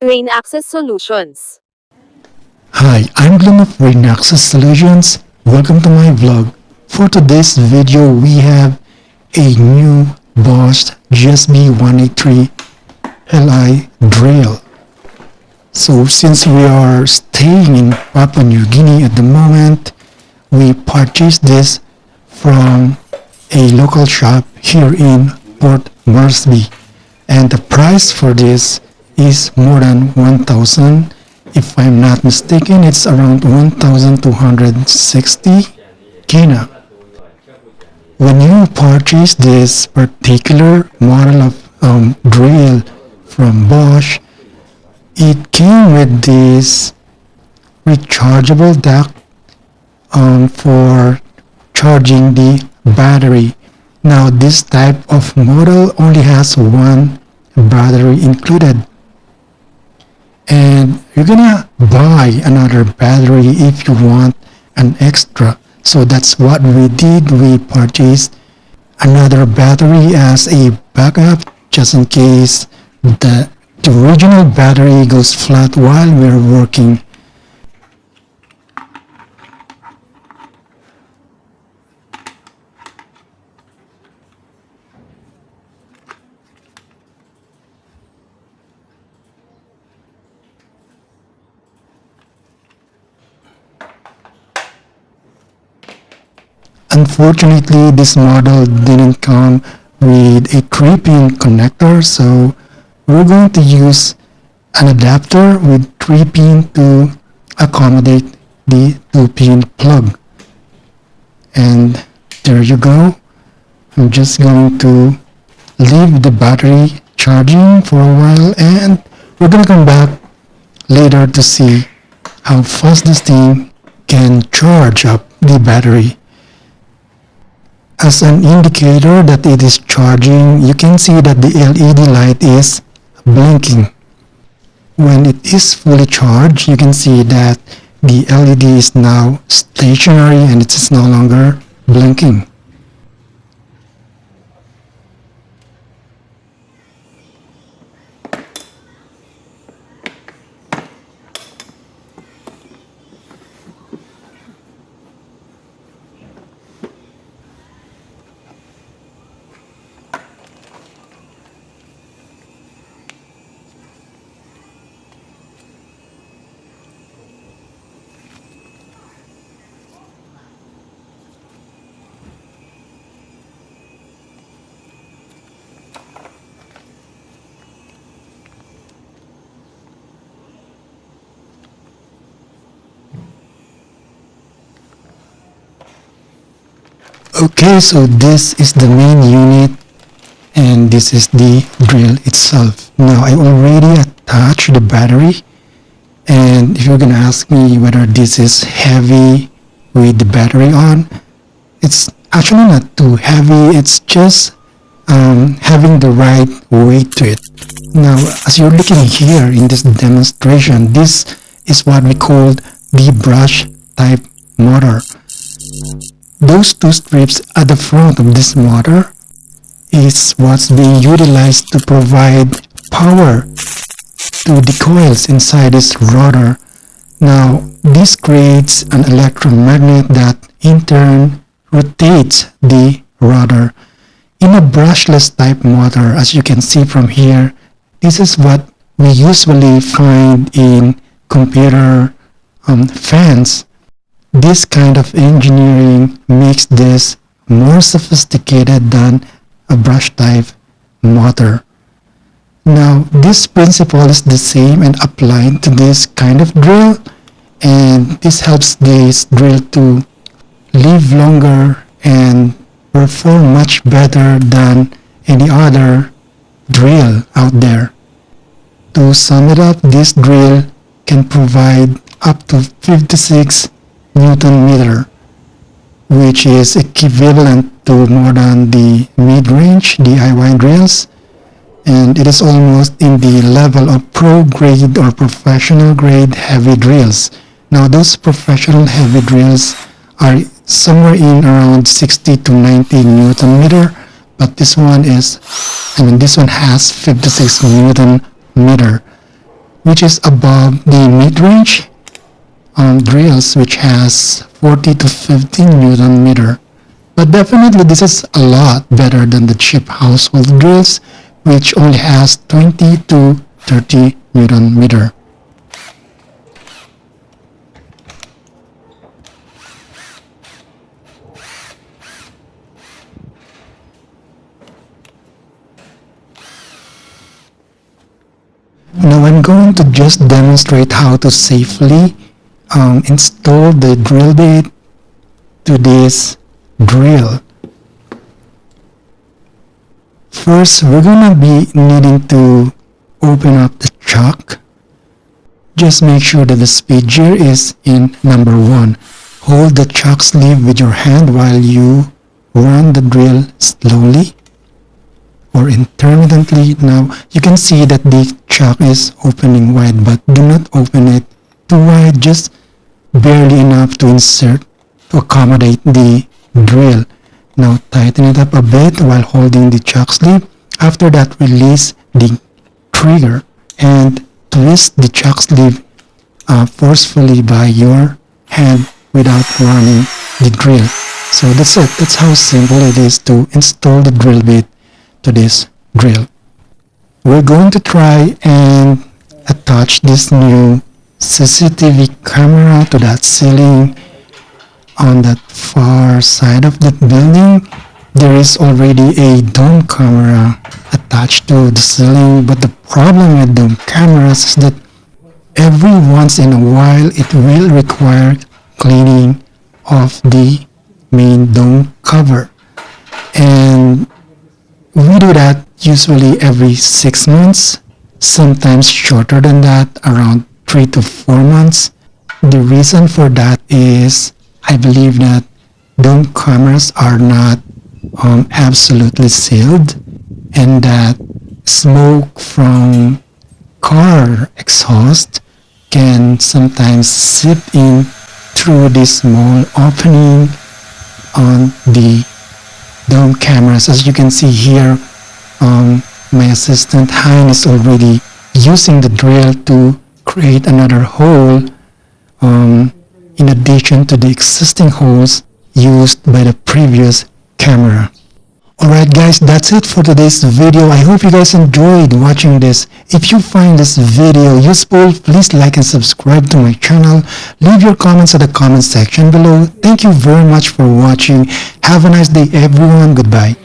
Rain Access Solutions. Hi, I'm Glenn of Rain Access Solutions. Welcome to my vlog. For today's video, we have a new BOSCH GSB 183 Li drill. So since we are staying in Papua New Guinea at the moment, we purchased this from a local shop here in Port Moresby, and the price for this is more than 1,000. If I'm not mistaken, it's around 1,260 Kina. When you purchase this particular model of drill from Bosch, it came with this rechargeable dock for charging the battery. Now this type of model only has one battery included, and you're gonna buy another battery if you want an extra. So that's what we did. We purchased another battery as a backup just in case the original battery goes flat while we're working. Unfortunately, this model didn't come with a 3-pin connector, so we're going to use an adapter with 3-pin to accommodate the 2-pin plug. And there you go. I'm just going to leave the battery charging for a while, and we're going to come back later to see how fast this thing can charge up the battery. As an indicator that it is charging, you can see that the LED light is blinking. When it is fully charged, you can see that the LED is now stationary and it is no longer blinking. Okay, so this is the main unit and this is the drill itself. Now I already attached the battery, and if you're gonna ask me whether this is heavy with the battery on, it's actually not too heavy. It's just having the right weight to it. Now as you're looking here in this demonstration, this is what we call the brush type motor. Those two strips at the front of this motor is what's being utilized to provide power to the coils inside this rotor. Now this creates an electromagnet that in turn rotates the rotor. In a brushless type motor, as you can see from here, this is what we usually find in computer fans. This kind of engineering makes this more sophisticated than a brush type motor. Now this principle is the same and applied to this kind of drill, and this helps this drill to live longer and perform much better than any other drill out there. To sum it up, this drill can provide up to 56 Newton meter, which is equivalent to more than the mid-range DIY drills, and it is almost in the level of pro grade or professional grade heavy drills. Now those professional heavy drills are somewhere in around 60 to 90 Newton meter, but this one has 56 Newton meter. which is above the mid-range drills, which has 40 to 50 Newton meter. But definitely this is a lot better than the cheap household drills, which only has 20 to 30 Newton meter. Now I'm going to just demonstrate how to safely install the drill bit to this drill. First, we're gonna be needing to open up the chuck. Just make sure that the speed gear is in number 1. Hold the chuck sleeve with your hand while you run the drill slowly or intermittently. Now you can see that the chuck is opening wide, but do not open it too wide, just barely enough to insert to accommodate the drill. Now tighten it up a bit while holding the chuck sleeve. After that, release the trigger and twist the chuck sleeve forcefully by your hand without running the drill. So that's it. That's how simple it is to install the drill bit to this drill. We're going to try and attach this new CCTV camera to that ceiling on that far side of the building. There is already a dome camera attached to the ceiling, but the problem with dome cameras is that every once in a while it will require cleaning of the main dome cover, and we do that usually every 6 months, sometimes shorter than that, around 3 to 4 months. The reason for that is I believe that dome cameras are not absolutely sealed, and that smoke from car exhaust can sometimes seep in through this small opening on the dome cameras. As you can see here, my assistant Han is already using the drill to create another hole in addition to the existing holes used by the previous camera. Alright guys, that's it for today's video. I hope you guys enjoyed watching this. If you find this video useful, please like and subscribe to my channel. Leave your comments in the comment section below. Thank you very much for watching. Have a nice day everyone. Goodbye.